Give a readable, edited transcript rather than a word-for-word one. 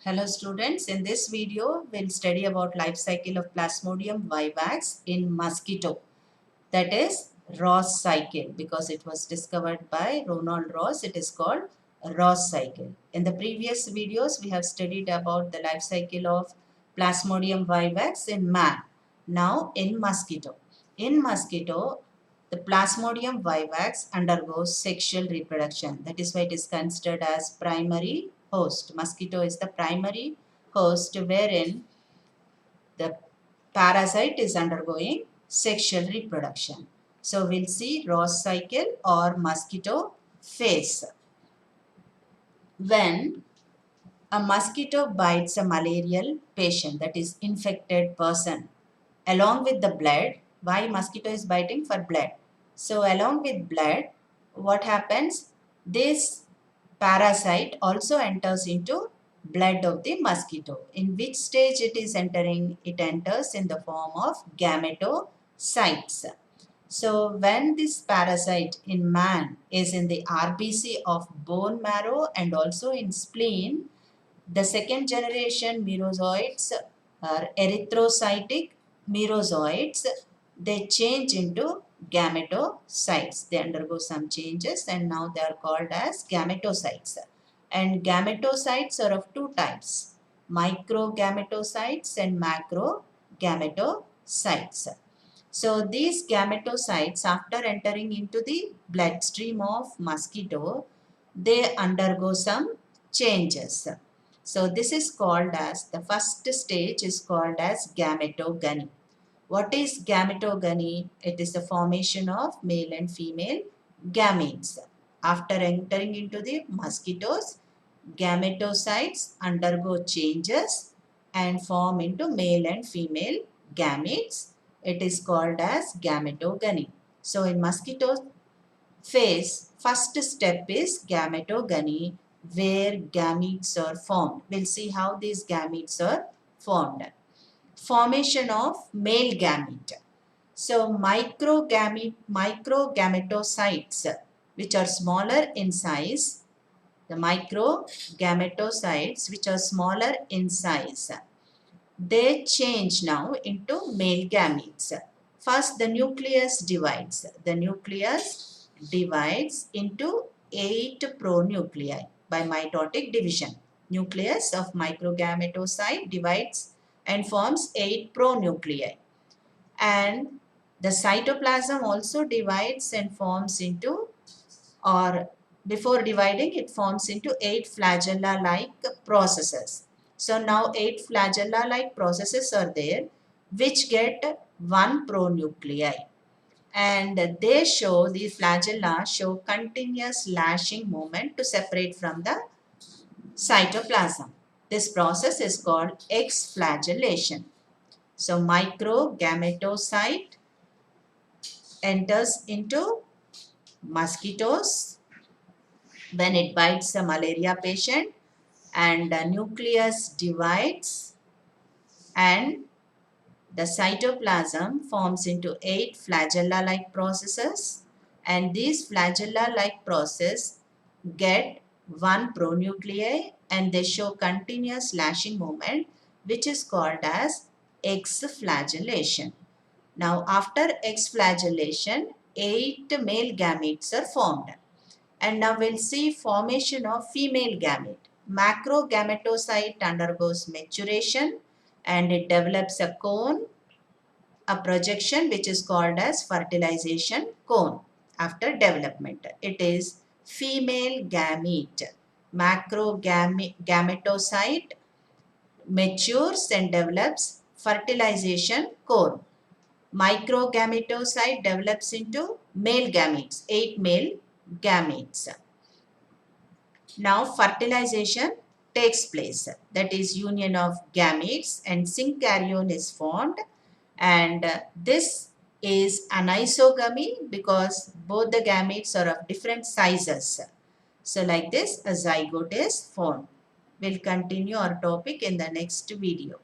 Hello students, in this video we'll study about life cycle of Plasmodium vivax in mosquito, that is Ross cycle, because it was discovered by Ronald Ross. It is called Ross cycle. In the previous videos we have studied about the life cycle of Plasmodium vivax in man. Now in mosquito. In mosquito, the Plasmodium vivax undergoes sexual reproduction. That is why it is considered as primary host. Mosquito is the primary host wherein the parasite is undergoing sexual reproduction. So we'll see Ross cycle or mosquito phase. When a mosquito bites a malarial patient, that is infected person, along with the blood. Why mosquito is biting? For blood. So along with blood, what happens? This parasite also enters into blood of the mosquito. In which stage it is entering? It enters in the form of gametocytes. So when this parasite in man is in the RBC of bone marrow and also in spleen, the second generation merozoites are erythrocytic merozoites. They change into gametocytes. They undergo some changes and now they are called as gametocytes. And gametocytes are of two types, microgametocytes and macrogametocytes. So these gametocytes, after entering into the bloodstream of mosquito, they undergo some changes. So this is called as, the first stage is called as gametogamy. What is gametogamy? It is the formation of male and female gametes. After entering into the mosquitoes, gametocytes undergo changes and form into male and female gametes. It is called as gametogamy. So in mosquito phase, first step is gametogamy, where gametes are formed. We'll see how these gametes are formed. Formation of male gamete. So microgametocytes, which are smaller in size, the microgametocytes which are smaller in size, they change now into male gametes. First, the nucleus divides. The nucleus divides into 8 pronuclei by mitotic division. Nucleus of microgametocyte divides and forms 8 pronuclei. And the cytoplasm also divides and forms into, or before dividing, it forms into 8 flagella-like processes. So now 8 flagella-like processes are there which get 1 pronuclei, and they show, the flagella show continuous lashing movement to separate from the cytoplasm. This process is called exflagellation. So microgametocyte enters into mosquitoes when it bites a malaria patient, and the nucleus divides and the cytoplasm forms into 8 flagella-like processes, and these flagella-like process get 1 pronuclei and they show continuous lashing movement, which is called as exflagellation. Now after exflagellation, 8 male gametes are formed. And now we'll see formation of female gamete. Macrogametocyte undergoes maturation and it develops a cone, a projection which is called as fertilization cone after development. It is female gamete. Macrogametocyte matures and develops fertilization cone. Microgametocyte develops into male gametes, 8 male gametes. Now fertilization takes place, that is union of gametes and synkaryon is formed, and this is anisogamy because both the gametes are of different sizes. So like this a zygote is formed. We'll continue our topic in the next video.